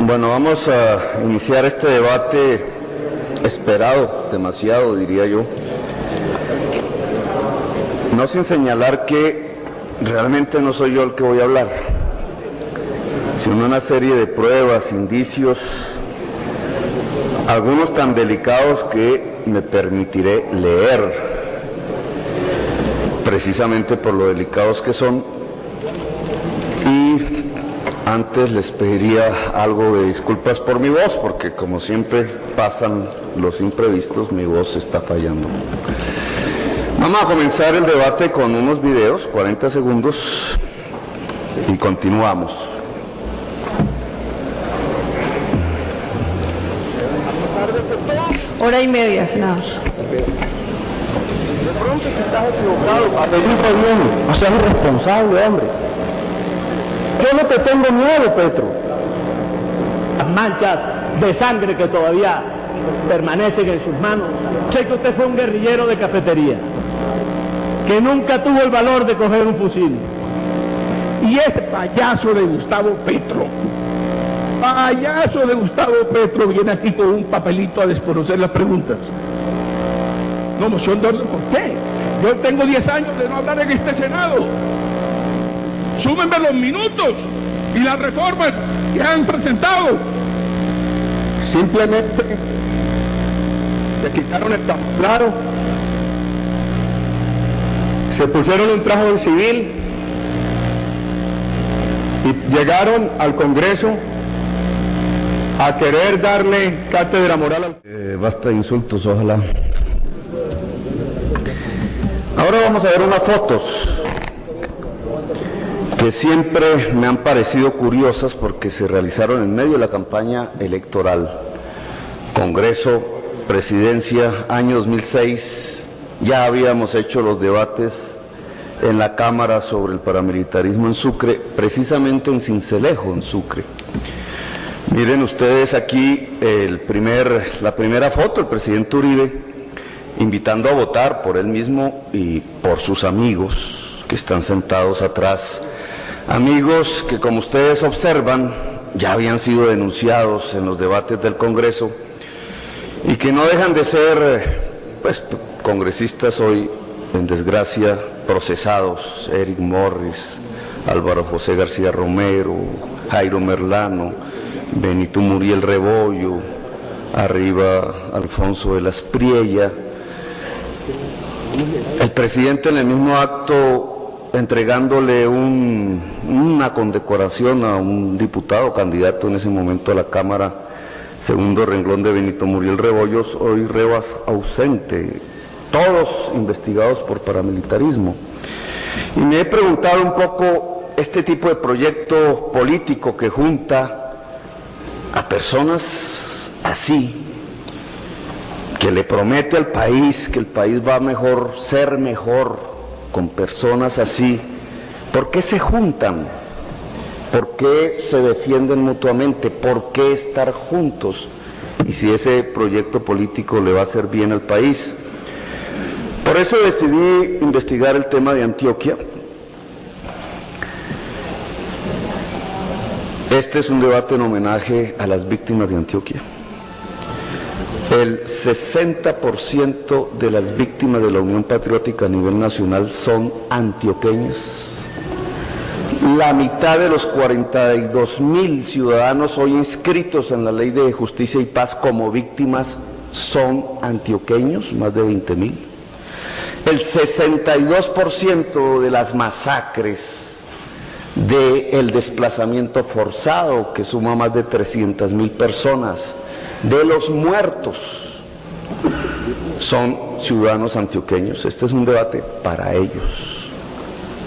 Bueno, vamos a iniciar este debate esperado, demasiado diría yo, no sin señalar que realmente no soy yo el que voy a hablar, sino una serie de pruebas, indicios, algunos tan delicados que me permitiré leer, precisamente por lo delicados que son. Y antes les pediría algo de disculpas por mi voz, porque como siempre pasan los imprevistos, mi voz está fallando. Vamos a comenzar el debate con unos videos, 40 segundos, y continuamos. Hora y media, senador. De pronto que estás equivocado, averigua bien, no seas irresponsable, hombre. Yo no te tengo miedo, Petro. Las manchas de sangre que todavía permanecen en sus manos. Sé que usted fue un guerrillero de cafetería, que nunca tuvo el valor de coger un fusil. Y este payaso de Gustavo Petro, viene aquí con un papelito a desconocer las preguntas. No, moción de orden, ¿por qué? Yo tengo 10 años de no hablar en este Senado. Súmenme los minutos y las reformas que han presentado. Simplemente se quitaron el claro, se pusieron un traje civil y llegaron al Congreso a querer darle cátedra moral al... Basta de insultos, ojalá. Ahora vamos a ver unas fotos que siempre me han parecido curiosas porque se realizaron en medio de la campaña electoral. Congreso, Presidencia, año 2006, ya habíamos hecho los debates en la Cámara sobre el paramilitarismo en Sucre, precisamente en Sincelejo, en Sucre. Miren ustedes aquí la primera foto, el presidente Uribe, invitando a votar por él mismo y por sus amigos que están sentados atrás. Amigos que, como ustedes observan, ya habían sido denunciados en los debates del Congreso y que no dejan de ser, congresistas hoy en desgracia, procesados: Eric Morris, Álvaro José García Romero, Jairo Merlano, Benito Muriel Rebollo, arriba Alfonso de las Priella. El presidente en el mismo acto entregándole una condecoración a un diputado, candidato en ese momento a la Cámara, segundo renglón de Benito Muriel Rebollos, hoy Rebas ausente, todos investigados por paramilitarismo. Y me he preguntado un poco este tipo de proyecto político que junta a personas así, que le promete al país que el país va a mejor, ser mejor, con personas así, ¿por qué se juntan? ¿Por qué se defienden mutuamente? ¿Por qué estar juntos? Y si ese proyecto político le va a hacer bien al país. Por eso decidí investigar el tema de Antioquia. Este es un debate en homenaje a las víctimas de Antioquia. El 60% de las víctimas de la Unión Patriótica a nivel nacional son antioqueñas. La mitad de los 42.000 ciudadanos hoy inscritos en la Ley de Justicia y Paz como víctimas son antioqueños, más de 20.000. El 62% de las masacres del desplazamiento forzado, que suma más de 300.000 personas, de los muertos, son ciudadanos antioqueños. Este es un debate para ellos.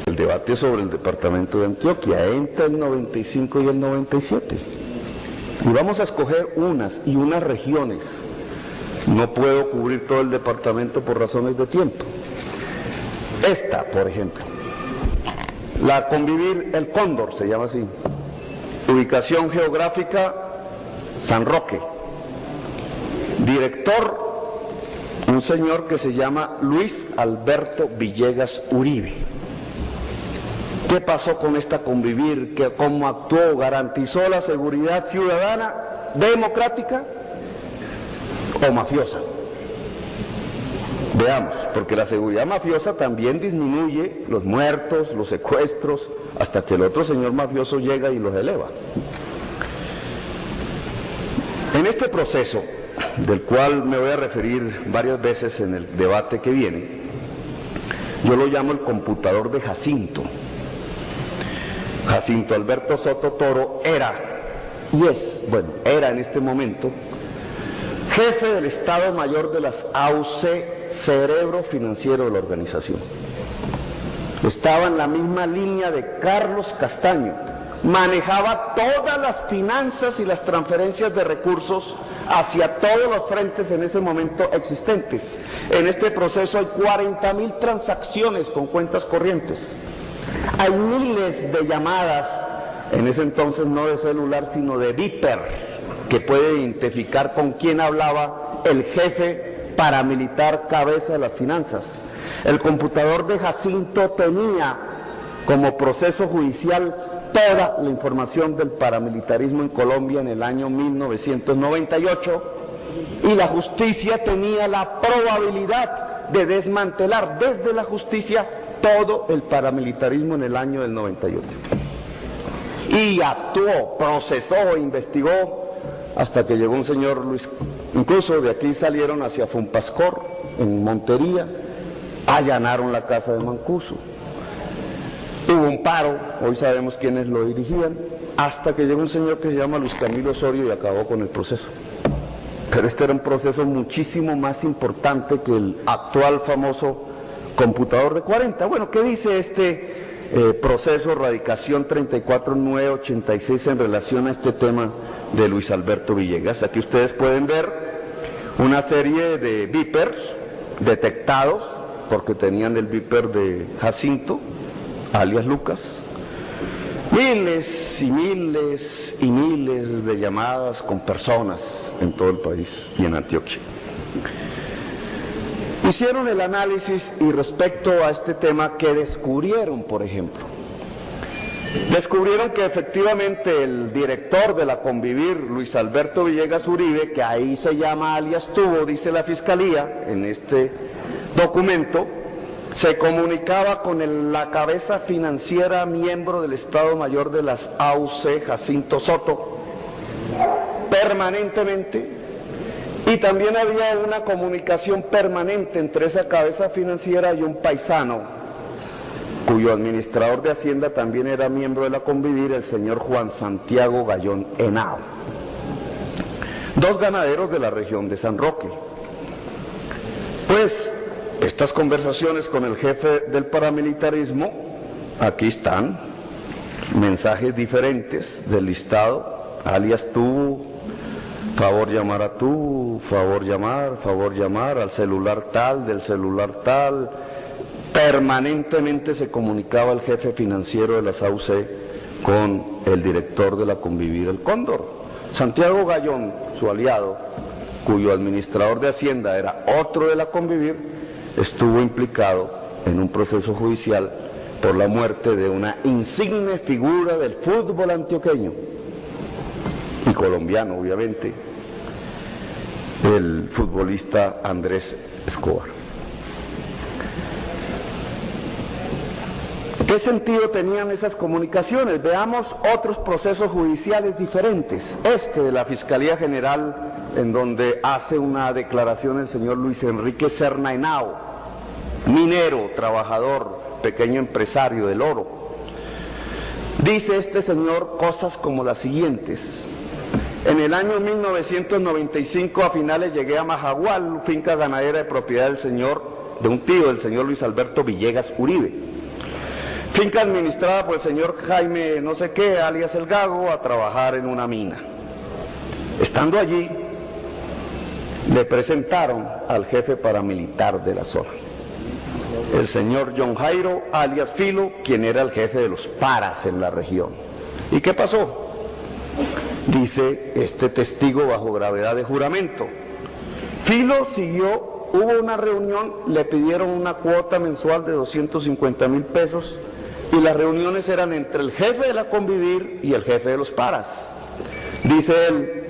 El debate sobre el departamento de Antioquia entre el 95 y el 97. Y vamos a escoger unas regiones. No puedo cubrir todo el departamento por razones de tiempo. Esta, por ejemplo, la Convivir El Cóndor, se llama así. Ubicación geográfica, San Roque. Director, un señor que se llama Luis Alberto Villegas Uribe. ¿Qué pasó con esta Convivir? ¿Cómo actuó? ¿Garantizó la seguridad ciudadana, democrática o mafiosa? Veamos, porque la seguridad mafiosa también disminuye los muertos, los secuestros, hasta que el otro señor mafioso llega y los eleva. En este proceso, del cual me voy a referir varias veces en el debate que viene, yo lo llamo el computador de Jacinto. Jacinto Alberto Soto Toro era en este momento, jefe del Estado Mayor de las AUC, cerebro financiero de la organización. Estaba en la misma línea de Carlos Castaño, manejaba todas las finanzas y las transferencias de recursos hacia todos los frentes en ese momento existentes. En este proceso hay 40.000 transacciones con cuentas corrientes. Hay miles de llamadas, en ese entonces no de celular, sino de Viper, que puede identificar con quién hablaba el jefe paramilitar cabeza de las finanzas. El computador de Jacinto tenía como proceso judicial toda la información del paramilitarismo en Colombia en el año 1998 y la justicia tenía la probabilidad de desmantelar desde la justicia todo el paramilitarismo en el año del 98. Y actuó, procesó, investigó, hasta que llegó un señor Luis, incluso de aquí salieron hacia Fompascor, en Montería, allanaron la casa de Mancuso. Hubo un paro, hoy sabemos quiénes lo dirigían, hasta que llegó un señor que se llama Luis Camilo Osorio y acabó con el proceso. Pero este era un proceso muchísimo más importante que el actual famoso computador de 40. Bueno, ¿qué dice este proceso radicación 34986 en relación a este tema de Luis Alberto Villegas? Aquí ustedes pueden ver una serie de vipers detectados, porque tenían el viper de Jacinto, alias Lucas, miles y miles y miles de llamadas con personas en todo el país y en Antioquia. Hicieron el análisis y respecto a este tema, ¿qué descubrieron, por ejemplo? Descubrieron que efectivamente el director de la Convivir, Luis Alberto Villegas Uribe, que ahí se llama alias Tubo, dice la Fiscalía en este documento, se comunicaba con la cabeza financiera miembro del Estado Mayor de las AUC, Jacinto Soto, permanentemente. Y también había una comunicación permanente entre esa cabeza financiera y un paisano, cuyo administrador de Hacienda también era miembro de la Convivir, el señor Juan Santiago Gallón Henao. Dos ganaderos de la región de San Roque. Pues, estas conversaciones con el jefe del paramilitarismo, aquí están, mensajes diferentes del listado, alias tú, favor llamar a tú, favor llamar, al celular tal, del celular tal. Permanentemente se comunicaba el jefe financiero de las AUC con el director de la Convivir, el Cóndor. Santiago Gallón, su aliado, cuyo administrador de Hacienda era otro de la Convivir, estuvo implicado en un proceso judicial por la muerte de una insigne figura del fútbol antioqueño y colombiano, obviamente, el futbolista Andrés Escobar. ¿Qué sentido tenían esas comunicaciones? Veamos otros procesos judiciales diferentes. Este de la Fiscalía General, en donde hace una declaración el señor Luis Enrique Serna Henao, minero, trabajador, pequeño empresario del oro. Dice este señor cosas como las siguientes: en el año 1995 a finales llegué a Majagual, finca ganadera de propiedad de un tío del señor Luis Alberto Villegas Uribe. Finca administrada por el señor Jaime no sé qué, alias El Gago, a trabajar en una mina. Estando allí, le presentaron al jefe paramilitar de la zona, el señor John Jairo, alias Filo, quien era el jefe de los paras en la región. ¿Y qué pasó? Dice este testigo bajo gravedad de juramento. Filo siguió, hubo una reunión, le pidieron una cuota mensual de 250.000 pesos y las reuniones eran entre el jefe de la Convivir y el jefe de los paras. Dice él,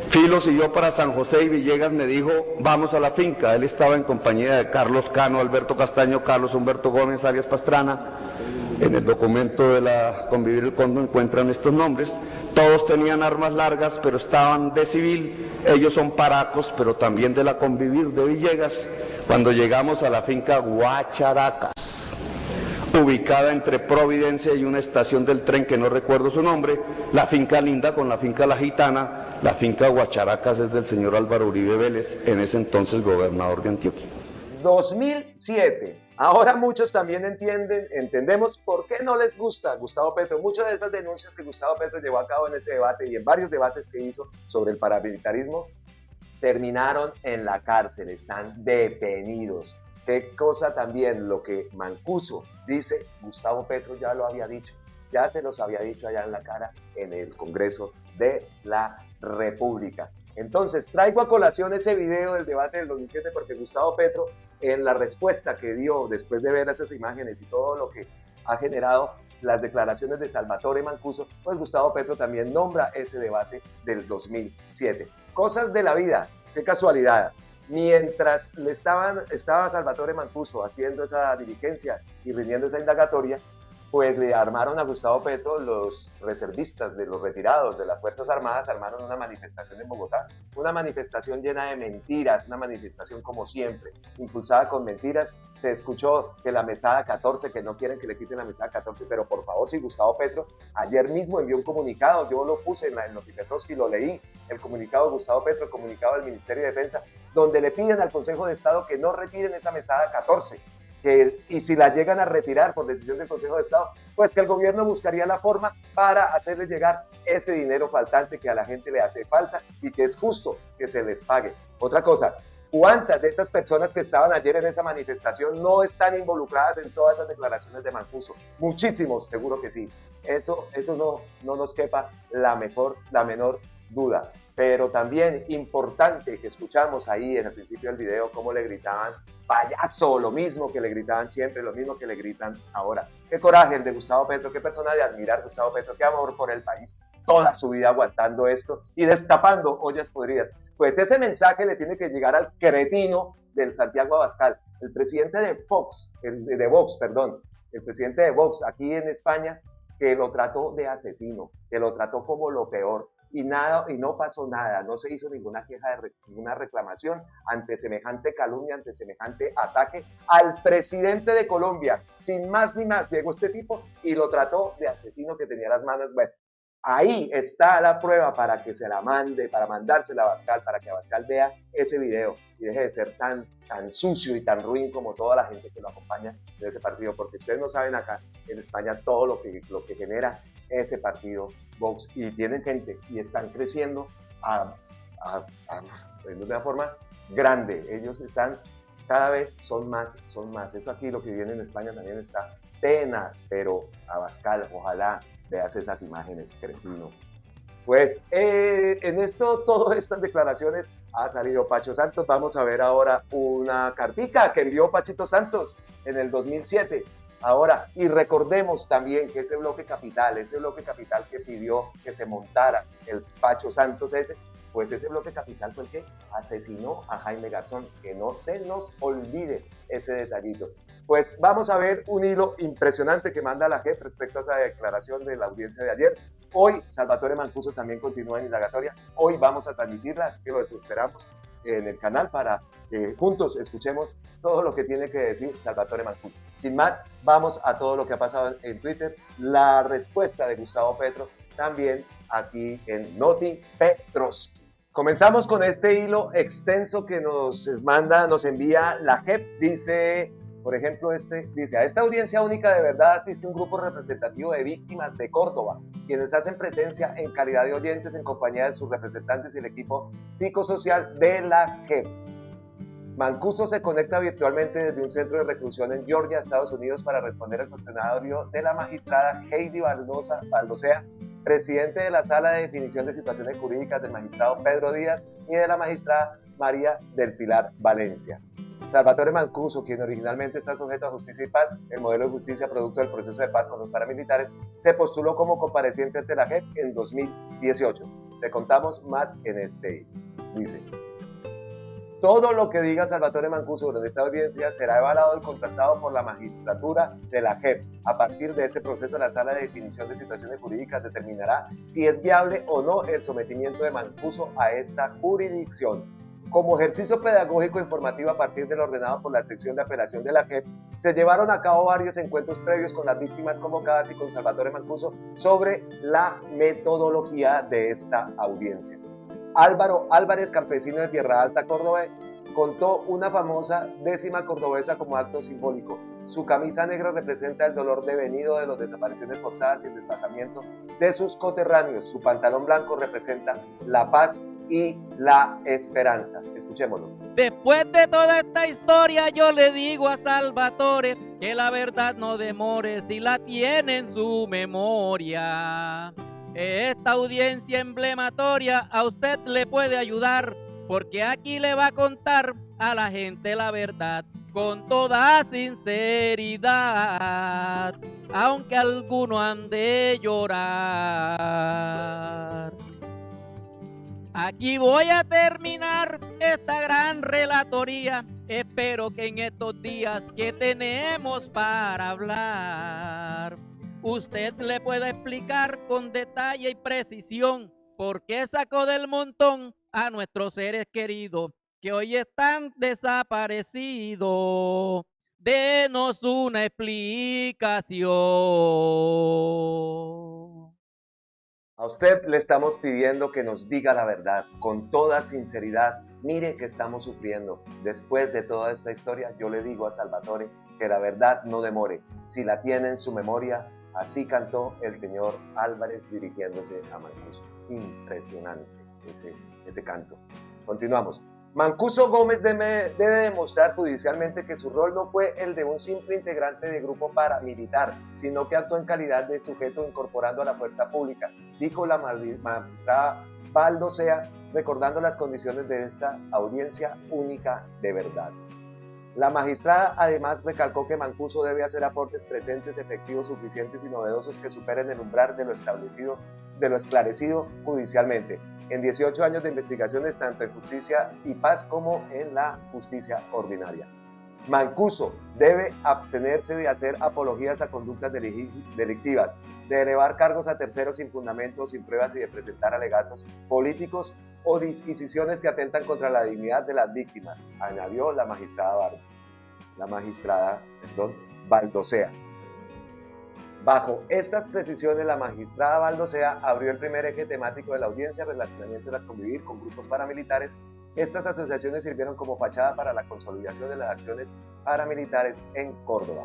Filo siguió para San José y Villegas me dijo, vamos a la finca. Él estaba en compañía de Carlos Cano, Alberto Castaño, Carlos Humberto Gómez, Arias Pastrana. En el documento de la Convivir El Condo encuentran estos nombres. Todos tenían armas largas, pero estaban de civil. Ellos son paracos, pero también de la Convivir de Villegas. Cuando llegamos a la finca Guacharacas, ubicada entre Providencia y una estación del tren que no recuerdo su nombre, la finca linda con la finca La Gitana, la finca Guacharacas es del señor Álvaro Uribe Vélez, en ese entonces gobernador de Antioquia. 2007. Ahora muchos también entendemos por qué no les gusta Gustavo Petro. Muchas de estas denuncias que Gustavo Petro llevó a cabo en ese debate y en varios debates que hizo sobre el paramilitarismo terminaron en la cárcel, están detenidos. Qué cosa también lo que Mancuso dice, Gustavo Petro ya lo había dicho, ya se los había dicho allá en la cara en el Congreso de la República. Entonces traigo a colación ese video del debate del 2007 porque Gustavo Petro, en la respuesta que dio después de ver esas imágenes y todo lo que ha generado las declaraciones de Salvatore Mancuso, pues Gustavo Petro también nombra ese debate del 2007. Cosas de la vida, qué casualidad. Mientras estaba Salvatore Mancuso haciendo esa diligencia y rindiendo esa indagatoria, pues le armaron a Gustavo Petro, los reservistas de los retirados de las Fuerzas Armadas armaron una manifestación en Bogotá, una manifestación llena de mentiras, una manifestación como siempre, impulsada con mentiras. Se escuchó que la mesada 14, que no quieren que le quiten la mesada 14, pero por favor, si Gustavo Petro ayer mismo envió un comunicado, yo lo puse en Notipetrovsky, lo leí, el comunicado de Gustavo Petro, el comunicado del Ministerio de Defensa, donde le piden al Consejo de Estado que no retiren esa mesada 14, y si la llegan a retirar por decisión del Consejo de Estado, pues que el gobierno buscaría la forma para hacerles llegar ese dinero faltante que a la gente le hace falta y que es justo que se les pague. Otra cosa, ¿cuántas de estas personas que estaban ayer en esa manifestación no están involucradas en todas esas declaraciones de Mancuso? Muchísimos, seguro que sí. Eso no nos quepa la menor duda. Pero también importante que escuchamos ahí en el principio del video cómo le gritaban payaso, lo mismo que le gritaban siempre, lo mismo que le gritan ahora. Qué coraje el de Gustavo Petro, qué persona de admirar Gustavo Petro, qué amor por el país, toda su vida aguantando esto y destapando ollas podridas. Pues ese mensaje le tiene que llegar al cretino del Santiago Abascal, el presidente de Vox, el presidente de Vox aquí en España, que lo trató de asesino, que lo trató como lo peor. Y no pasó nada, no se hizo ninguna queja, ninguna reclamación ante semejante calumnia, ante semejante ataque al presidente de Colombia. Sin más ni más, llegó este tipo y lo trató de asesino que tenía las manos. Bueno, ahí está la prueba para que se la mande, para mandársela a Abascal, para que Abascal vea ese video y deje de ser tan sucio y tan ruin como toda la gente que lo acompaña de ese partido, porque ustedes no saben acá en España todo lo que genera ese partido Vox, y tienen gente y están creciendo de una forma grande. Ellos están cada vez son más. Eso aquí lo que viene en España también está tenaz, pero Abascal, ojalá veas esas imágenes, cretino. Pues en todas estas declaraciones ha salido Pacho Santos. Vamos a ver ahora una cartica que envió Pachito Santos en el 2007. Ahora, y recordemos también que ese bloque capital que pidió que se montara el Pacho Santos pues ese bloque capital fue el que asesinó a Jaime Garzón, que no se nos olvide ese detallito. Pues vamos a ver un hilo impresionante que manda la JEP respecto a esa declaración de la audiencia de ayer. Hoy Salvatore Mancuso también continúa en indagatoria, hoy vamos a transmitirla, así que lo esperamos en el canal para que juntos escuchemos todo lo que tiene que decir Salvatore Mancuso. Sin más, vamos a todo lo que ha pasado en Twitter, la respuesta de Gustavo Petro, también aquí en Notipetrovsky. Comenzamos con este hilo extenso que nos envía la JEP. Dice, por ejemplo, dice: a esta audiencia única de verdad asiste un grupo representativo de víctimas de Córdoba, quienes hacen presencia en calidad de oyentes en compañía de sus representantes y el equipo psicosocial de la JEP. Mancuso se conecta virtualmente desde un centro de reclusión en Georgia, Estados Unidos, para responder al cuestionario de la magistrada Heidi Baldosea, presidente de la Sala de Definición de Situaciones Jurídicas del magistrado Pedro Díaz y de la magistrada María del Pilar Valencia. Salvatore Mancuso, quien originalmente está sujeto a Justicia y Paz, el modelo de justicia producto del proceso de paz con los paramilitares, se postuló como compareciente ante la JEP en 2018. Te contamos más en este. Dice: todo lo que diga Salvatore Mancuso durante esta audiencia será evaluado y contrastado por la magistratura de la JEP. A partir de este proceso, la Sala de Definición de Situaciones Jurídicas determinará si es viable o no el sometimiento de Mancuso a esta jurisdicción. Como ejercicio pedagógico informativo a partir de lo ordenado por la sección de apelación de la JEP, se llevaron a cabo varios encuentros previos con las víctimas convocadas y con Salvatore Mancuso sobre la metodología de esta audiencia. Álvaro Álvarez, campesino de Tierra Alta, Córdoba, contó una famosa décima cordobesa como acto simbólico. Su camisa negra representa el dolor devenido de las desapariciones forzadas y el desplazamiento de sus coterráneos. Su pantalón blanco representa la paz y la esperanza. Escuchémoslo. Después de toda esta historia, yo le digo a Salvatore que la verdad no demore si la tiene en su memoria. Esta audiencia emblematoria a usted le puede ayudar, porque aquí le va a contar a la gente la verdad con toda sinceridad, aunque alguno han de llorar. Aquí voy a terminar esta gran relatoría. Espero que en estos días que tenemos para hablar, usted le pueda explicar con detalle y precisión por qué sacó del montón a nuestros seres queridos que hoy están desaparecidos. Denos una explicación. A usted le estamos pidiendo que nos diga la verdad, con toda sinceridad. Mire que estamos sufriendo. Después de toda esta historia, yo le digo a Salvatore que la verdad no demore. Si la tiene en su memoria, así cantó el señor Álvarez dirigiéndose a Mancuso. Impresionante ese canto. Continuamos. Mancuso Gómez debe demostrar judicialmente que su rol no fue el de un simple integrante de grupo paramilitar, sino que actuó en calidad de sujeto incorporando a la fuerza pública, dijo la magistrada Valdosea, recordando las condiciones de esta audiencia única de verdad. La magistrada además recalcó que Mancuso debe hacer aportes presentes, efectivos, suficientes y novedosos que superen el umbral de lo esclarecido judicialmente, en 18 años de investigaciones tanto en Justicia y Paz como en la justicia ordinaria. Mancuso debe abstenerse de hacer apologías a conductas delictivas, de elevar cargos a terceros sin fundamentos, sin pruebas y de presentar alegatos políticos o disquisiciones que atentan contra la dignidad de las víctimas, añadió la magistrada Valdosea. Bajo estas precisiones, la magistrada Valdosea abrió el primer eje temático de la audiencia, relacionamiento de las convivir con grupos paramilitares. Estas asociaciones sirvieron como fachada para la consolidación de las acciones paramilitares en Córdoba.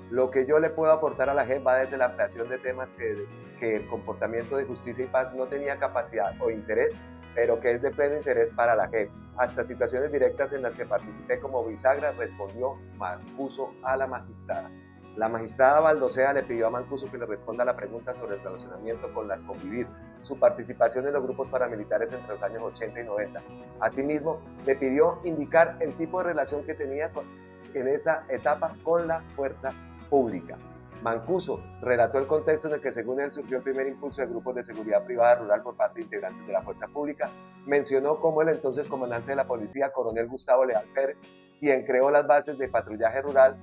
Lo que yo le puedo aportar a la JEP va desde la ampliación de temas que el comportamiento de Justicia y Paz no tenía capacidad o interés, pero que es de pleno interés para la JEP, hasta situaciones directas en las que participé como bisagra, respondió Mancuso a la magistrada. La magistrada Valdosea le pidió a Mancuso que le responda a la pregunta sobre el relacionamiento con las convivir, su participación en los grupos paramilitares entre los años 80 y 90. Asimismo, le pidió indicar el tipo de relación que tenía en esta etapa con la fuerza pública. Mancuso relató el contexto en el que según él surgió el primer impulso de grupos de seguridad privada rural por parte de integrantes de la fuerza pública. Mencionó cómo el entonces comandante de la policía, coronel Gustavo Leal Pérez, quien creó las bases de patrullaje rural.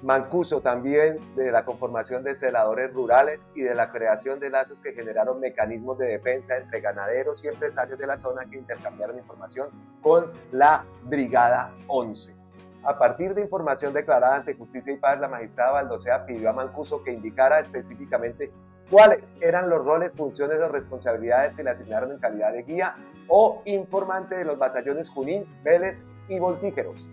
Mancuso también de la conformación de celadores rurales y de la creación de lazos que generaron mecanismos de defensa entre ganaderos y empresarios de la zona que intercambiaron información con la Brigada 11. A partir de información declarada ante Justicia y Paz, la magistrada Valdosea pidió a Mancuso que indicara específicamente cuáles eran los roles, funciones o responsabilidades que le asignaron en calidad de guía o informante de los batallones Junín, Vélez y Voltígeros.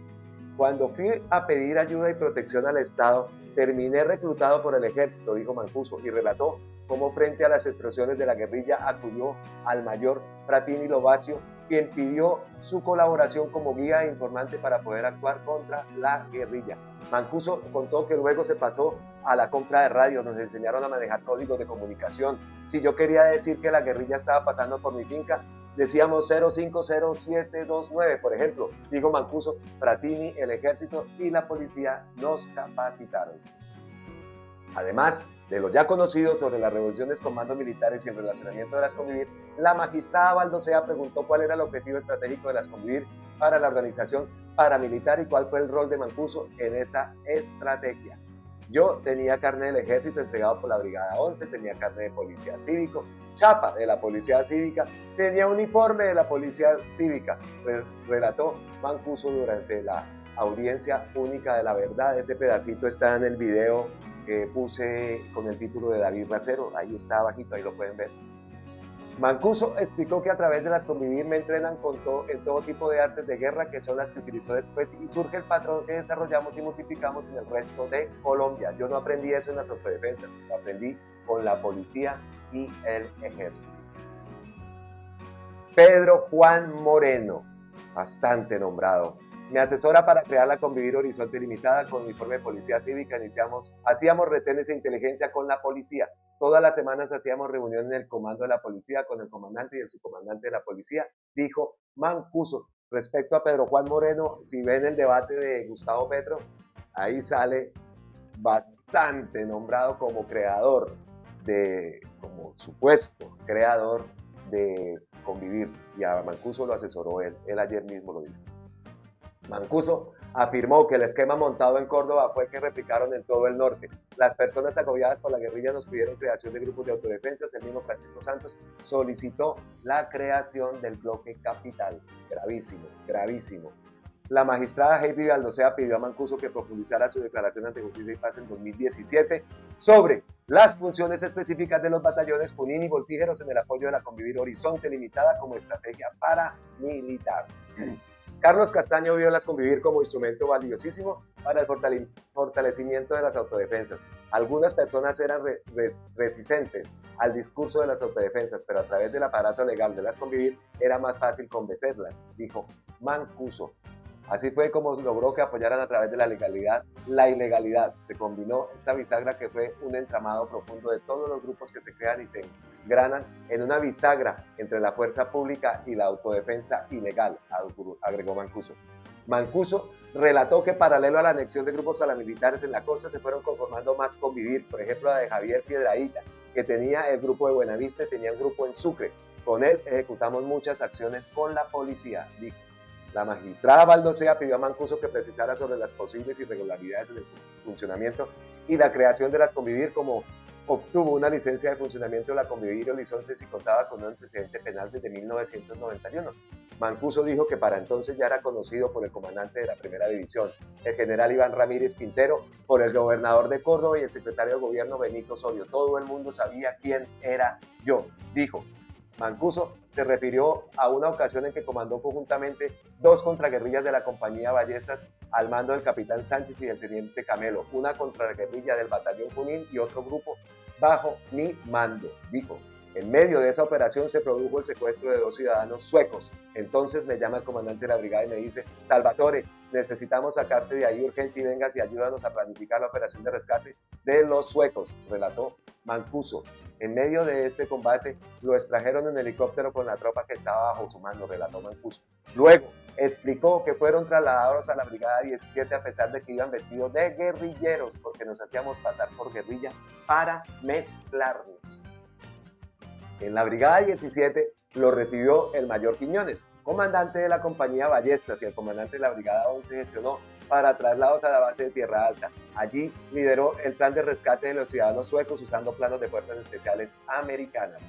Cuando fui a pedir ayuda y protección al Estado, terminé reclutado por el ejército, dijo Mancuso, y relató cómo frente a las expresiones de la guerrilla acudió al mayor Fratini Lovacio, quien pidió su colaboración como guía e informante para poder actuar contra la guerrilla. Mancuso contó que luego se pasó a la compra de radio, nos enseñaron a manejar códigos de comunicación. Si yo quería decir que la guerrilla estaba pasando por mi finca, decíamos 050729, por ejemplo, dijo Mancuso, Fratini, el ejército y la policía nos capacitaron. Además de lo ya conocido sobre las revoluciones con mandos militares y el relacionamiento de las Convivir, la magistrada Valdosea preguntó cuál era el objetivo estratégico de las Convivir para la organización paramilitar y cuál fue el rol de Mancuso en esa estrategia. Yo tenía carnet del ejército entregado por la Brigada 11, tenía carnet de policía cívico, chapa de la policía cívica, tenía uniforme de la policía cívica, relató Mancuso durante la audiencia única de la verdad. Ese pedacito está en el video que puse con el título de David Racero, ahí está abajito, ahí lo pueden ver. Mancuso explicó que a través de las Convivir me entrenan en todo tipo de artes de guerra, que son las que utilizó después, y surge el patrón que desarrollamos y multiplicamos en el resto de Colombia. Yo no aprendí eso en las autodefensas, lo aprendí con la policía y el ejército. Pedro Juan Moreno, bastante nombrado. Me asesora para crear la Convivir Horizonte Limitada con uniforme de policía cívica. Hacíamos retenes de inteligencia con la policía. Todas las semanas hacíamos reunión en el comando de la policía con el comandante y el subcomandante de la policía, dijo Mancuso. Respecto a Pedro Juan Moreno, si ven el debate de Gustavo Petro, ahí sale bastante nombrado como creador como supuesto creador de Convivir, y a Mancuso lo asesoró él ayer mismo lo dijo. Mancuso afirmó que el esquema montado en Córdoba fue el que replicaron en todo el norte. Las personas agobiadas por la guerrilla nos pidieron creación de grupos de autodefensas. El mismo Francisco Santos solicitó la creación del bloque capital. Gravísimo, gravísimo. La magistrada Heidi Valdosea pidió a Mancuso que profundizara su declaración ante Justicia y Paz en 2017 sobre las funciones específicas de los batallones Junín y Voltígeros en el apoyo de la Convivir Horizonte Limitada como estrategia paramilitar. Carlos Castaño vio las Convivir como instrumento valiosísimo para el fortalecimiento de las autodefensas. Algunas personas eran reticentes al discurso de las autodefensas, pero a través del aparato legal de las Convivir era más fácil convencerlas, dijo Mancuso. Así fue como logró que apoyaran a través de la legalidad la ilegalidad. Se combinó esta bisagra que fue un entramado profundo de todos los grupos que se crean y se engranan en una bisagra entre la fuerza pública y la autodefensa ilegal, agregó Mancuso. Mancuso relató que paralelo a la anexión de grupos paramilitares en la costa se fueron conformando más Convivir, por ejemplo la de Javier Piedrahíta, que tenía el grupo de Buenavista y tenía un grupo en Sucre. Con él ejecutamos muchas acciones con la policía, dijo. La magistrada Valdosea pidió a Mancuso que precisara sobre las posibles irregularidades en el funcionamiento y la creación de las Convivir, como obtuvo una licencia de funcionamiento de la Convivir Horizonte si contaba con un antecedente penal desde 1991. Mancuso dijo que para entonces ya era conocido por el comandante de la Primera División, el general Iván Ramírez Quintero, por el gobernador de Córdoba y el secretario de gobierno Benito Osorio. Todo el mundo sabía quién era yo, dijo. Mancuso se refirió a una ocasión en que comandó conjuntamente 2 contraguerrillas de la compañía Ballestas al mando del capitán Sánchez y del teniente Camelo, una contraguerrilla del batallón Junín y otro grupo bajo mi mando, dijo. En medio de esa operación se produjo el secuestro de 2 ciudadanos suecos. Entonces me llama el comandante de la brigada y me dice: Salvatore, necesitamos sacarte de ahí urgente y vengas y ayúdanos a planificar la operación de rescate de los suecos, relató Mancuso. En medio de este combate lo extrajeron en helicóptero con la tropa que estaba bajo su mando, relató Mancuso. Luego explicó que fueron trasladados a la Brigada 17 a pesar de que iban vestidos de guerrilleros porque nos hacíamos pasar por guerrilla para mezclarnos. En la Brigada 17 lo recibió el mayor Quiñones, comandante de la compañía Ballestas, y el comandante de la Brigada 11 gestionó para traslados a la base de Tierra Alta. Allí lideró el plan de rescate de los ciudadanos suecos usando planos de fuerzas especiales americanas.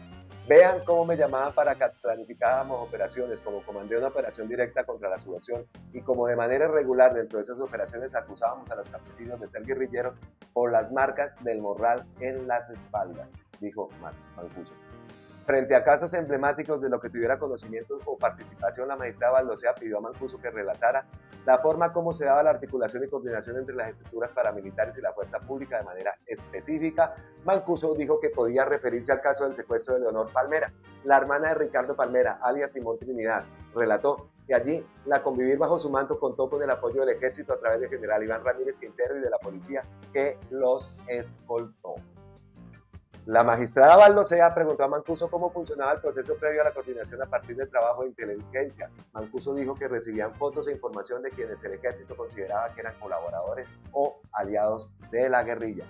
Vean cómo me llamaban para que planificáramos operaciones, como comandé una operación directa contra la subversión y como de manera irregular dentro de esas operaciones acusábamos a los campesinos de ser guerrilleros por las marcas del morral en las espaldas, dijo Mancuso. Frente a casos emblemáticos de lo que tuviera conocimiento o participación, la magistrada Valdosea pidió a Mancuso que relatara la forma como se daba la articulación y coordinación entre las estructuras paramilitares y la fuerza pública de manera específica. Mancuso dijo que podía referirse al caso del secuestro de Leonor Palmera, la hermana de Ricardo Palmera, alias Simón Trinidad. Relató que allí la Convivir bajo su manto contó con el apoyo del ejército a través del general Iván Ramírez Quintero y de la policía que los escoltó. La magistrada Baldosea preguntó a Mancuso cómo funcionaba el proceso previo a la coordinación a partir del trabajo de inteligencia. Mancuso dijo que recibían fotos e información de quienes el ejército consideraba que eran colaboradores o aliados de la guerrilla.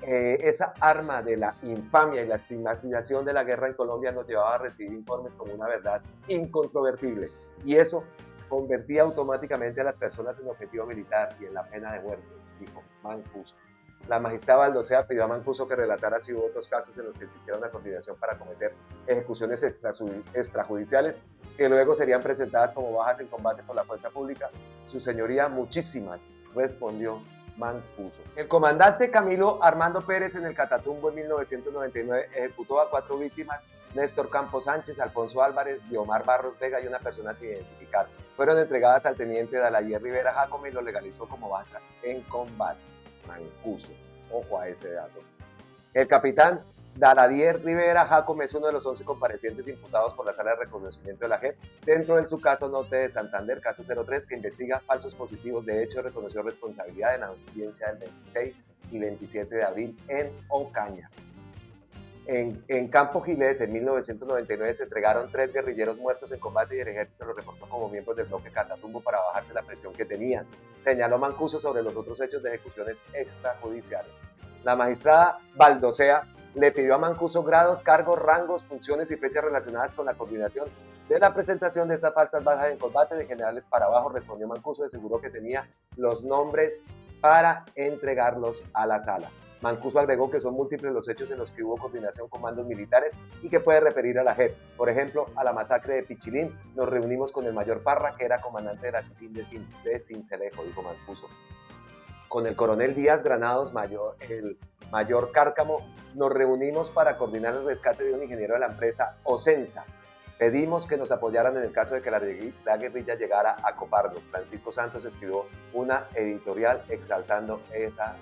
Esa arma de la infamia y la estigmatización de la guerra en Colombia nos llevaba a recibir informes como una verdad incontrovertible, y eso convertía automáticamente a las personas en objetivo militar y en la pena de muerte, dijo Mancuso. La magistrada Baldosea pidió a Mancuso que relatara si hubo otros casos en los que existiera una coordinación para cometer ejecuciones extrajudiciales que luego serían presentadas como bajas en combate por la fuerza pública. Su señoría, muchísimas, respondió Mancuso. El comandante Camilo Armando Pérez en el Catatumbo en 1999 ejecutó a 4 víctimas: Néstor Campos Sánchez, Alfonso Álvarez, Diomar Barros Vega y una persona sin identificar. Fueron entregadas al teniente Daladier Rivera Jacome y lo legalizó como bajas en combate. Mancuso, ojo a ese dato. El capitán Daladier Rivera Jacome es uno de los 11 comparecientes imputados por la Sala de Reconocimiento de la JEP dentro de su caso Norte de Santander, caso 03, que investiga falsos positivos de hecho. Reconoció responsabilidad en la audiencia del 26 y 27 de abril en Ocaña. En Campo Gilés, en 1999, se entregaron 3 guerrilleros muertos en combate y el ejército los reportó como miembros del bloque Catatumbo para bajarse la presión que tenían. Señaló Mancuso sobre los otros hechos de ejecuciones extrajudiciales. La magistrada Baldosea le pidió a Mancuso grados, cargos, rangos, funciones y fechas relacionadas con la coordinación de la presentación de estas falsas bajas en combate de generales para abajo. Respondió Mancuso, aseguró que tenía los nombres para entregarlos a la sala. Mancuso agregó que son múltiples los hechos en los que hubo coordinación con mandos militares y que puede referir a la JEP. Por ejemplo, a la masacre de Pichilín, nos reunimos con el mayor Parra, que era comandante de la CITIN de Sincelejo, dijo Mancuso. Con el coronel Díaz Granados, el mayor Cárcamo, nos reunimos para coordinar el rescate de un ingeniero de la empresa Ocensa. Pedimos que nos apoyaran en el caso de que la guerrilla llegara a coparnos. Francisco Santos escribió una editorial exaltando esa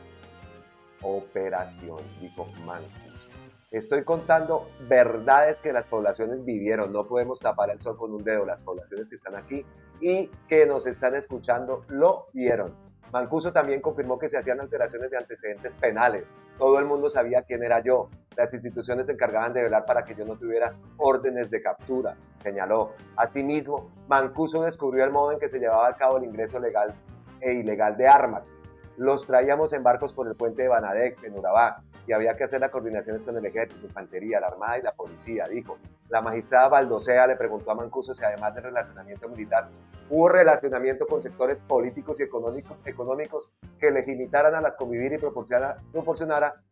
operación, dijo Mancuso. Estoy contando verdades que las poblaciones vivieron, no podemos tapar el sol con un dedo. Las poblaciones que están aquí y que nos están escuchando lo vieron. Mancuso también confirmó que se hacían alteraciones de antecedentes penales. Todo el mundo sabía quién era yo. Las instituciones se encargaban de velar para que yo no tuviera órdenes de captura, señaló. Asimismo, Mancuso descubrió el modo en que se llevaba a cabo el ingreso legal e ilegal de armas. Los traíamos en barcos por el puente de Banadex, en Urabá, y había que hacer las coordinaciones con el ejército, infantería, la armada y la policía, dijo. La magistrada Baldosea le preguntó a Mancuso si además del relacionamiento militar, hubo relacionamiento con sectores políticos y económicos que legitimaran a las convivir y proporcionara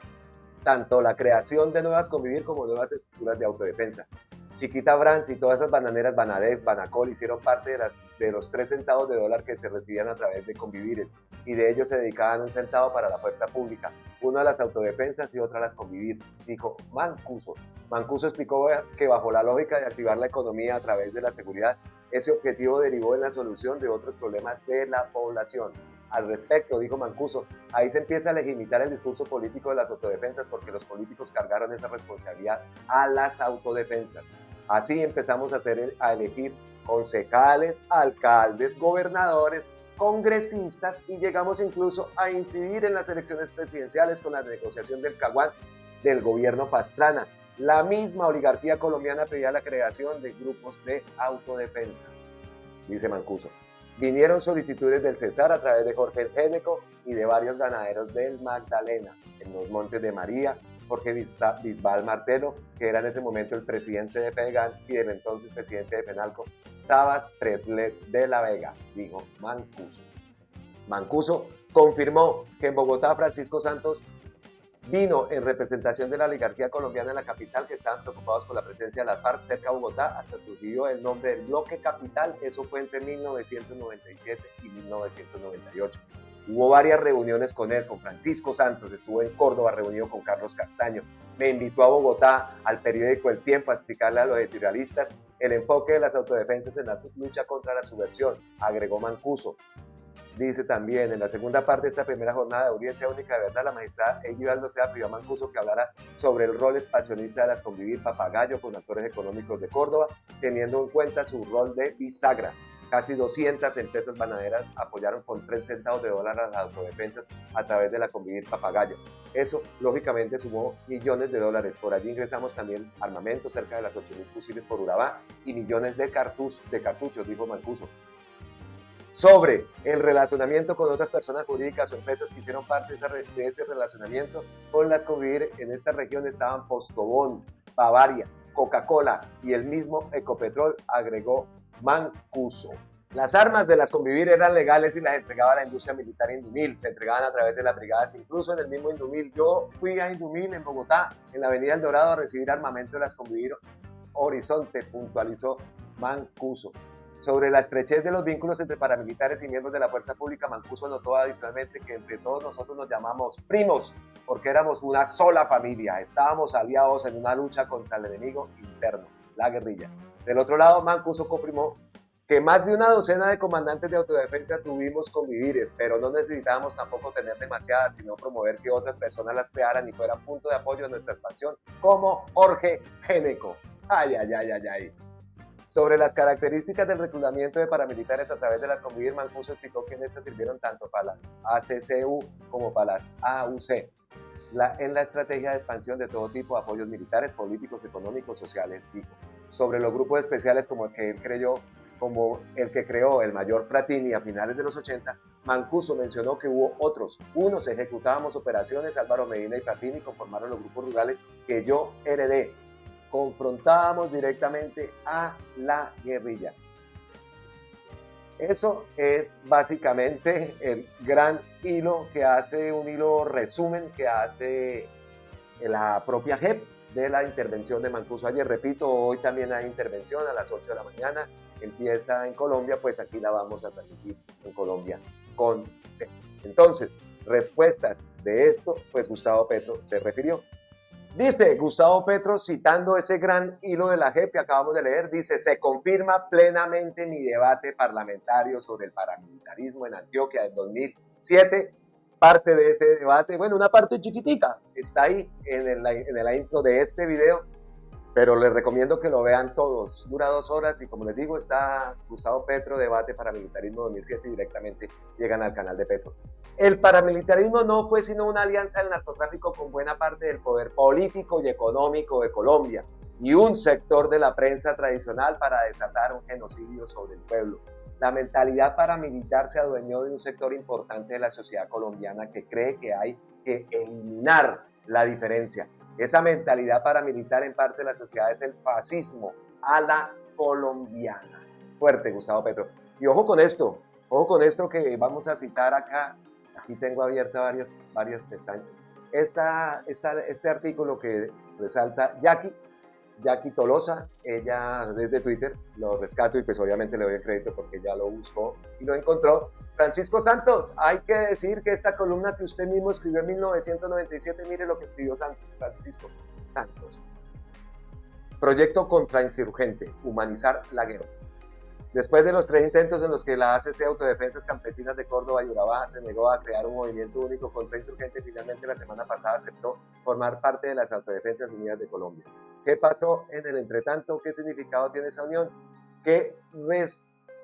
tanto la creación de nuevas convivir como nuevas estructuras de autodefensa. Chiquita Brands y todas esas bananeras, Banadex, Banacol, hicieron parte de los 3 centavos de dólar que se recibían a través de convivires, y de ellos se dedicaban 1 centavo para la fuerza pública, uno a las autodefensas y otro a las convivir, dijo Mancuso. Mancuso explicó que bajo la lógica de activar la economía a través de la seguridad, ese objetivo derivó en la solución de otros problemas de la población. Al respecto, dijo Mancuso, ahí se empieza a legitimar el discurso político de las autodefensas porque los políticos cargaron esa responsabilidad a las autodefensas. Así empezamos a elegir concejales, alcaldes, gobernadores, congresistas y llegamos incluso a incidir en las elecciones presidenciales con la negociación del Caguán del gobierno Pastrana. La misma oligarquía colombiana pedía la creación de grupos de autodefensa, dice Mancuso. Vinieron solicitudes del Cesar a través de Jorge Géneco y de varios ganaderos del Magdalena, en los Montes de María, Jorge Bisbal Martelo, que era en ese momento el presidente de FEDEGAN, y del entonces presidente de FENALCO, Sabas Preslet de la Vega, dijo Mancuso. Mancuso confirmó que en Bogotá Francisco Santos vino en representación de la oligarquía colombiana en la capital, que estaban preocupados por la presencia de las FARC cerca de Bogotá. Hasta surgió el nombre del bloque capital. Eso fue entre 1997 y 1998. Hubo varias reuniones con él, con Francisco Santos, estuvo en Córdoba reunido con Carlos Castaño. Me invitó a Bogotá, al periódico El Tiempo, a explicarle a los editorialistas el enfoque de las autodefensas en la lucha contra la subversión, agregó Mancuso. Dice también, en la segunda parte de esta primera jornada de audiencia única de verdad, la magistrada Eiji Baldosea pidió a Mancuso que hablara sobre el rol expansionista de las convivir Papagayo con actores económicos de Córdoba, teniendo en cuenta su rol de bisagra. Casi 200 empresas bananeras apoyaron con 3 centavos de dólar a las autodefensas a través de la Convivir Papagayo. Eso, lógicamente, sumó millones de dólares. Por allí ingresamos también armamento, cerca de las 8.000 fusiles por Urabá y millones de cartuchos, dijo Mancuso. Sobre el relacionamiento con otras personas jurídicas o empresas que hicieron parte de ese relacionamiento con las Convivir en esta región estaban Postobón, Bavaria, Coca-Cola y el mismo Ecopetrol, agregó Mancuso. Las armas de las Convivir eran legales y las entregaba la industria militar Indumil, se entregaban a través de las brigadas, incluso en el mismo Indumil. Yo fui a Indumil en Bogotá, en la avenida El Dorado, a recibir armamento de las Convivir Horizonte, puntualizó Mancuso. Sobre la estrechez de los vínculos entre paramilitares y miembros de la fuerza pública, Mancuso notó adicionalmente que entre todos nosotros nos llamamos primos, porque éramos una sola familia, estábamos aliados en una lucha contra el enemigo interno, la guerrilla. Del otro lado, Mancuso confirmó que más de una docena de comandantes de autodefensa tuvimos Convivires, pero no necesitábamos tampoco tener demasiadas, sino promover que otras personas las crearan y fueran punto de apoyo en nuestra expansión, como Jorge Géneco. Ay, ay, ay, ay, ay. Sobre las características del reclutamiento de paramilitares a través de las Convivir, Mancuso explicó que en estas sirvieron tanto para las ACCU como para las AUC. En la estrategia de expansión de todo tipo de apoyos militares, políticos, económicos, sociales, dijo. Sobre los grupos especiales como el que creó el mayor Pratini a finales de los 80, Mancuso mencionó que hubo otros. Unos ejecutábamos operaciones, Álvaro Medina y Pratini conformaron los grupos rurales que yo heredé. Confrontábamos directamente a la guerrilla. Eso es básicamente el gran hilo que hace, un hilo resumen que hace la propia JEP de la intervención de Mancuso ayer. Repito, hoy también hay intervención a las 8 de la mañana, empieza en Colombia, pues aquí la vamos a transmitir en Colombia con usted. Entonces, respuestas de esto, pues Gustavo Petro se refirió. Dice Gustavo Petro, citando ese gran hilo de la JEP que acabamos de leer, dice: se confirma plenamente mi debate parlamentario sobre el paramilitarismo en Antioquia del 2007. Parte de este debate, bueno, una parte chiquitica, está ahí en la intro de este video, pero les recomiendo que lo vean todos. Dura 2 horas y, como les digo, está Gustavo Petro, debate paramilitarismo 2007, y directamente llegan al canal de Petro. El paramilitarismo no fue sino una alianza del narcotráfico con buena parte del poder político y económico de Colombia y un sector de la prensa tradicional para desatar un genocidio sobre el pueblo. La mentalidad paramilitar se adueñó de un sector importante de la sociedad colombiana que cree que hay que eliminar la diferencia. Esa mentalidad paramilitar en parte de la sociedad es el fascismo a la colombiana. Fuerte, Gustavo Petro. Y ojo con esto que vamos a citar acá. Aquí tengo abiertas varias pestañas. Este artículo que resalta Jackie Tolosa, ella desde Twitter, lo rescato y pues obviamente le doy el crédito porque ella lo buscó y lo encontró. Francisco Santos, hay que decir que esta columna que usted mismo escribió en 1997, mire lo que escribió Francisco Santos. Proyecto contrainsurgente, humanizar la guerra. Después de los 3 intentos en los que la ACC, Autodefensas Campesinas de Córdoba y Urabá, se negó a crear un movimiento único contrainsurgente, finalmente la semana pasada aceptó formar parte de las Autodefensas Unidas de Colombia. ¿Qué pasó en el entretanto? ¿Qué significado tiene esa unión? ¿Qué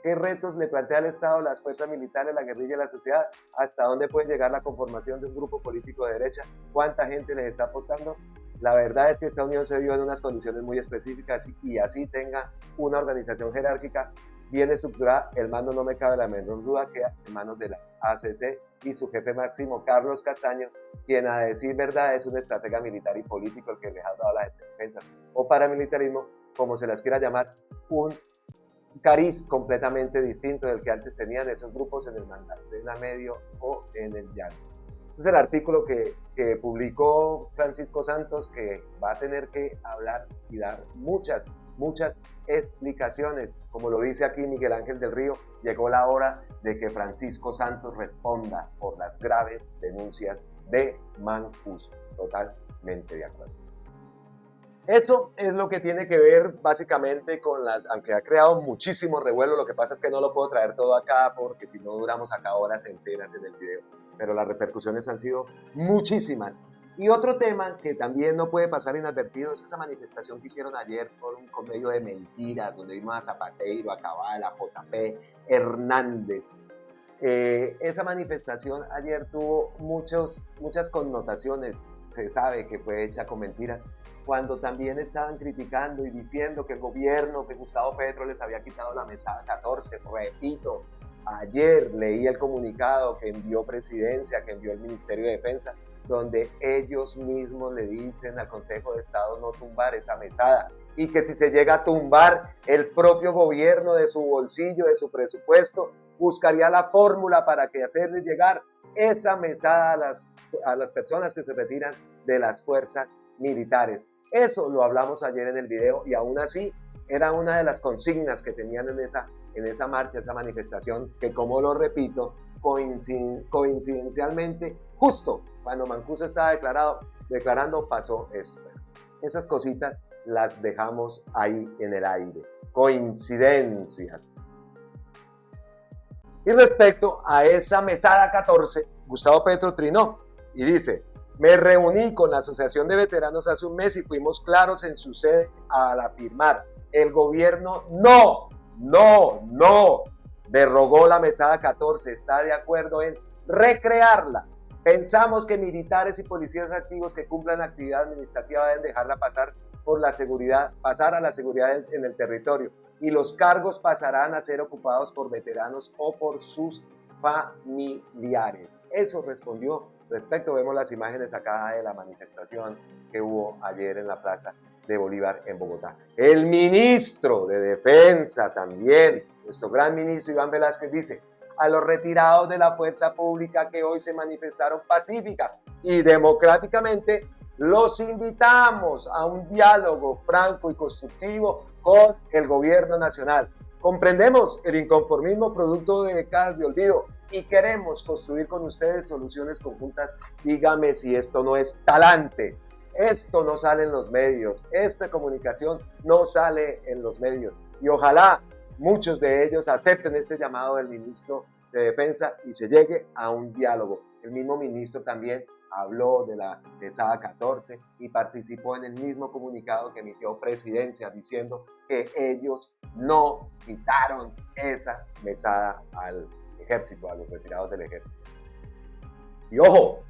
retos le plantea al Estado, las fuerzas militares, la guerrilla y la sociedad? ¿Hasta dónde puede llegar la conformación de un grupo político de derecha? ¿Cuánta gente les está apostando? La verdad es que esta unión se dio en unas condiciones muy específicas y así tenga una organización jerárquica bien estructurada, el mando no me cabe la menor duda, queda en manos de las ACC y su jefe máximo, Carlos Castaño, quien a decir verdad es un estratega militar y político el que les ha dado las defensas o paramilitarismo, como se las quiera llamar, un cariz completamente distinto del que antes tenían esos grupos en el Magdalena Medio o en el Llano. Este es el artículo que publicó Francisco Santos, que va a tener que hablar y dar muchas explicaciones. Como lo dice aquí Miguel Ángel del Río, llegó la hora de que Francisco Santos responda por las graves denuncias de Mancuso. Totalmente de acuerdo. Eso es lo que tiene que ver básicamente con aunque ha creado muchísimo revuelo, lo que pasa es que no lo puedo traer todo acá porque si no duramos acá horas enteras en el video, pero las repercusiones han sido muchísimas. Y otro tema que también no puede pasar inadvertido es esa manifestación que hicieron ayer con medio de mentiras, donde vimos a Zapateiro, a Cabal, a JP Hernández. Esa manifestación ayer tuvo muchas connotaciones. Se sabe que fue hecha con mentiras, cuando también estaban criticando y diciendo que el gobierno, que Gustavo Petro les había quitado la mesada 14. Repito, ayer leí el comunicado que envió Presidencia, que envió el Ministerio de Defensa, donde ellos mismos le dicen al Consejo de Estado no tumbar esa mesada, y que si se llega a tumbar, el propio gobierno de su bolsillo, de su presupuesto, buscaría la fórmula para que hacerles llegar esa mesada a las personas que se retiran de las fuerzas militares. Eso lo hablamos ayer en el video, y aún así era una de las consignas que tenían en esa marcha, esa manifestación, que, como lo repito, coincidencialmente, justo cuando Mancuso estaba declarando, pasó esto. Esas cositas las dejamos ahí en el aire. Coincidencias. Y respecto a esa mesada 14, Gustavo Petro trinó y dice: me reuní con la Asociación de Veteranos hace un mes y fuimos claros en su sede al afirmar: el gobierno no derogó la mesada 14, está de acuerdo en recrearla. Pensamos que militares y policías activos que cumplan actividad administrativa deben dejarla pasar a la seguridad en el territorio, y los cargos pasarán a ser ocupados por veteranos o por sus familiares. Eso respondió. Respecto, vemos las imágenes acá de la manifestación que hubo ayer en la Plaza de Bolívar en Bogotá. El ministro de Defensa también, nuestro gran ministro Iván Velázquez, dice: a los retirados de la fuerza pública que hoy se manifestaron pacífica y democráticamente, los invitamos a un diálogo franco y constructivo con el gobierno nacional. Comprendemos el inconformismo producto de décadas de olvido y queremos construir con ustedes soluciones conjuntas. Dígame si esto no es talante. Esto no sale en los medios, esta comunicación no sale en los medios, y ojalá muchos de ellos acepten este llamado del ministro de Defensa y se llegue a un diálogo. El mismo ministro también habló de la mesada 14 y participó en el mismo comunicado que emitió Presidencia, diciendo que ellos no quitaron esa mesada al ejército, a los retirados del ejército. Y ojo,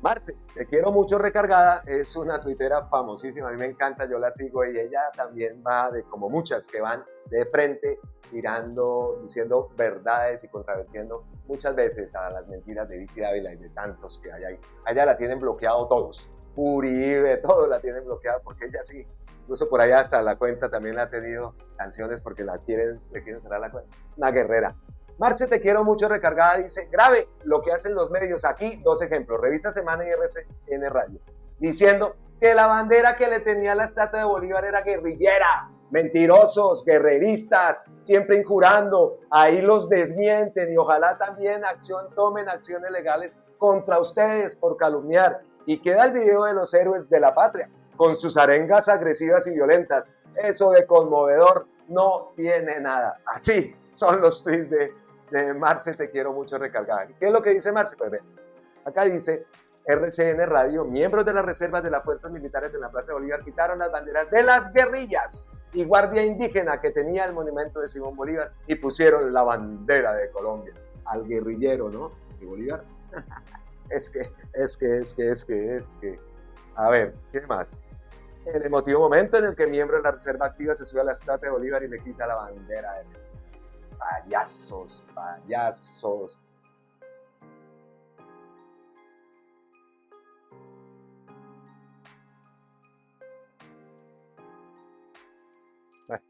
Marce, te quiero mucho recargada, es una tuitera famosísima, a mí me encanta, yo la sigo, y ella también va como muchas que van de frente, tirando, diciendo verdades y contravertiendo muchas veces a las mentiras de Vicky Dávila y de tantos que hay ahí. A ella la tienen bloqueado todos, Uribe, todos la tienen bloqueada, porque ella sí, incluso por allá hasta la cuenta también la ha tenido sanciones porque le quieren cerrar la cuenta. Una guerrera. Marce, te quiero mucho recargada, dice: grave lo que hacen los medios. Aquí dos ejemplos, Revista Semana y RCN Radio, diciendo que la bandera que le tenía la estatua de Bolívar era guerrillera. Mentirosos, guerreristas, siempre injurando. Ahí los desmienten, y ojalá también tomen acciones legales contra ustedes por calumniar. Y queda el video de los héroes de la patria, con sus arengas agresivas y violentas. Eso de conmovedor no tiene nada. Así son los tweets de Marce, te quiero mucho recargada. ¿Qué es lo que dice Marce? Pues ven, acá dice: RCN Radio, miembros de las reservas de las fuerzas militares en la Plaza de Bolívar quitaron las banderas de las guerrillas y guardia indígena que tenía el monumento de Simón Bolívar y pusieron la bandera de Colombia. Al guerrillero, ¿no? De Bolívar. Es que. A ver, ¿qué más? El emotivo momento en el que miembro de la reserva activa se sube a la estatua de Bolívar y le quita la bandera de payasos. Bueno,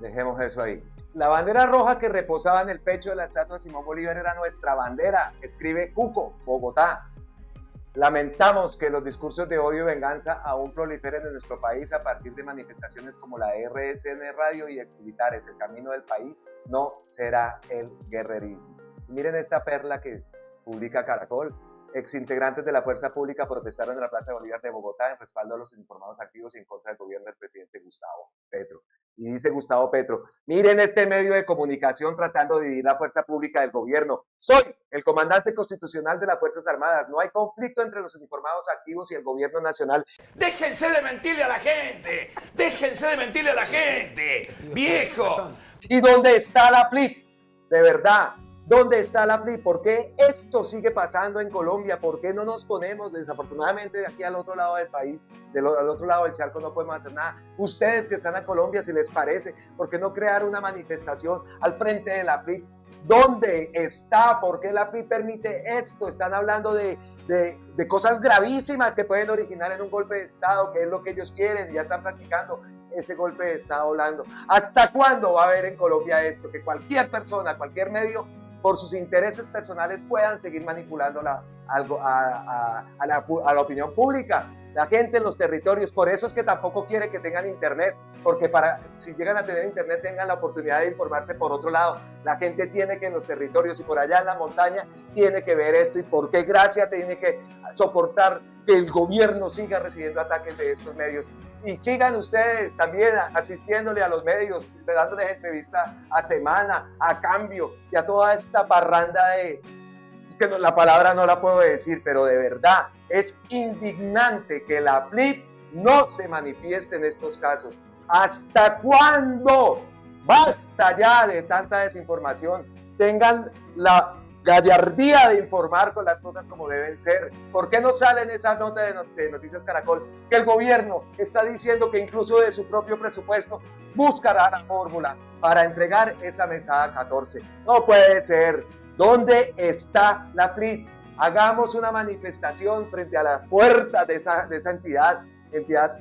dejemos eso ahí. La bandera roja que reposaba en el pecho de la estatua de Simón Bolívar era nuestra bandera, escribe Cuco, Bogotá. Lamentamos que los discursos de odio y venganza aún proliferen en nuestro país a partir de manifestaciones como la de RCN Radio y exmilitares. El camino del país no será el guerrerismo. Y miren esta perla que publica Caracol. exintegrantes de la Fuerza Pública protestaron en la Plaza de Bolívar de Bogotá en respaldo a los uniformados activos y en contra del gobierno del presidente Gustavo Petro. Y dice Gustavo Petro, miren este medio de comunicación tratando de dividir la fuerza pública del gobierno. Soy el comandante constitucional de las Fuerzas Armadas. No hay conflicto entre los uniformados activos y el gobierno nacional. Déjense de mentirle a la gente. Déjense de mentirle a la gente. Viejo. ¿Y dónde está la FLIP? De verdad. ¿Dónde está la FLIP? ¿Por qué esto sigue pasando en Colombia? ¿Por qué no nos ponemos, desafortunadamente, de aquí al otro lado del país, al otro lado del charco no podemos hacer nada? Ustedes que están en Colombia, si les parece, ¿por qué no crear una manifestación al frente de la FLIP? ¿Dónde está? ¿Por qué la FLIP permite esto? Están hablando de cosas gravísimas que pueden originar en un golpe de Estado, que es lo que ellos quieren, ya están practicando ese golpe de Estado hablando. ¿Hasta cuándo va a haber en Colombia esto? Que cualquier persona, cualquier medio, por sus intereses personales puedan seguir manipulando a la opinión pública, la gente en los territorios. Por eso es que tampoco quiere que tengan internet, porque si llegan a tener internet tengan la oportunidad de informarse por otro lado. La gente tiene que en los territorios y por allá en la montaña tiene que ver esto y por qué Gracia tiene que soportar que el gobierno siga recibiendo ataques de estos medios. Y sigan ustedes también asistiéndole a los medios, dándoles entrevista a Semana, a Cambio y a toda esta parranda de... Es que la palabra no la puedo decir, pero de verdad es indignante que la FLIP no se manifieste en estos casos. ¿Hasta cuándo? Basta ya de tanta desinformación. Tengan la gallardía de informar con las cosas como deben ser. ¿Por qué no sale en esa nota de Noticias Caracol que el gobierno está diciendo que incluso de su propio presupuesto buscará la fórmula para entregar esa mesada 14? No puede ser. ¿Dónde está la FLIP? Hagamos una manifestación frente a las puertas de esa entidad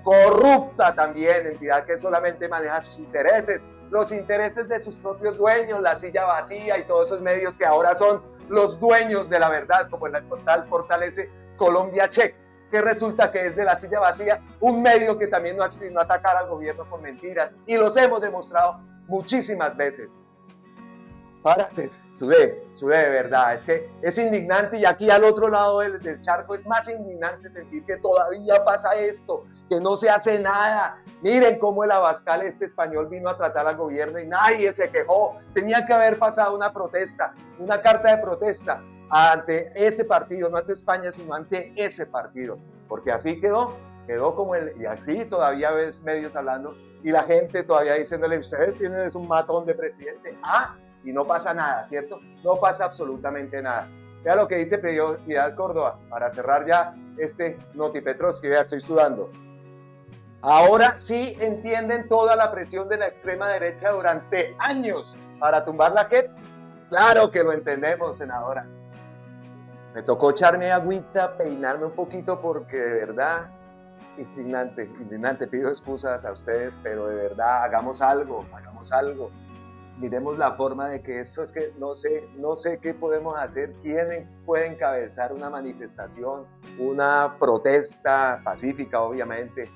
corrupta también, entidad que solamente maneja sus intereses, los intereses de sus propios dueños, la silla vacía y todos esos medios que ahora son los dueños de la verdad, como el portal ese Colombia Check, que resulta que es de la silla vacía, un medio que también no hace sino atacar al gobierno con mentiras, y los hemos demostrado muchísimas veces. Párate, Sudé de verdad, es que es indignante, y aquí al otro lado del charco es más indignante sentir que todavía pasa esto, que no se hace nada. Miren cómo el Abascal español vino a tratar al gobierno y nadie se quejó. Tenía que haber pasado una protesta, una carta de protesta ante ese partido, no ante España, sino ante ese partido, porque así quedó como y así todavía ves medios hablando y la gente todavía diciéndole, ustedes tienen un matón de presidente, y no pasa nada, ¿cierto? No pasa absolutamente nada. Vea lo que dice Piedad Córdoba, para cerrar ya este Noti Petrovsky, vea, estoy sudando. Ahora sí entienden toda la presión de la extrema derecha durante años para tumbar la JEP. Claro que lo entendemos, senadora. Me tocó echarme agüita, peinarme un poquito porque de verdad, indignante, pido excusas a ustedes, pero de verdad, hagamos algo. Miremos la forma de que esto es que no sé qué podemos hacer, quién puede encabezar una manifestación, una protesta pacífica, obviamente,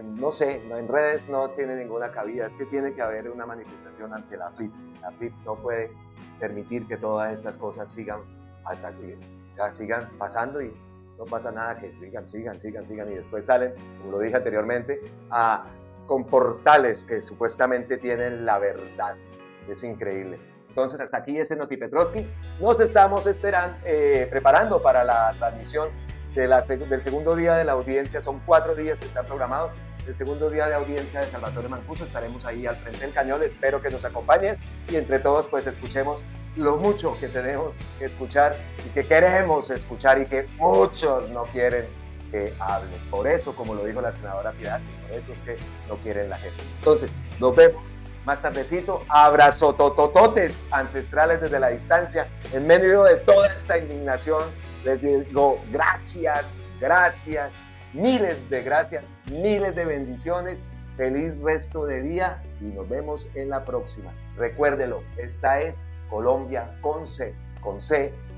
no sé, en redes no tiene ninguna cabida, es que tiene que haber una manifestación ante la FLIP. La FLIP no puede permitir que todas estas cosas sigan pasando y no pasa nada, que sigan y después salen, como lo dije anteriormente, con portales que supuestamente tienen la verdad. Es increíble. Entonces, hasta aquí este Noti Petrovsky. Nos estamos preparando para la transmisión del segundo día de la audiencia. Son 4 días que están programados. El segundo día de audiencia de Salvatore Mancuso. Estaremos ahí al frente del cañón. Espero que nos acompañen y entre todos pues escuchemos lo mucho que tenemos que escuchar y que queremos escuchar y que muchos no quieren que hable. Por eso, como lo dijo la senadora Piedad, por eso es que no quieren la gente. Entonces, nos vemos más tardecito. Abrazotototes ancestrales desde la distancia. En medio de toda esta indignación, les digo gracias, miles de gracias, miles de bendiciones. Feliz resto de día y nos vemos en la próxima. Recuérdelo, esta es Colombia con C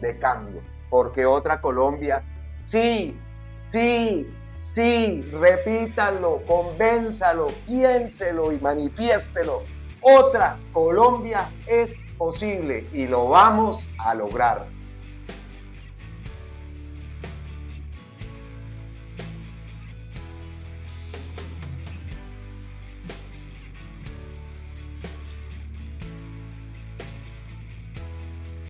de cambio. Porque otra Colombia, sí, repítalo, convénzalo, piénselo y manifiéstelo. Otra Colombia es posible y lo vamos a lograr.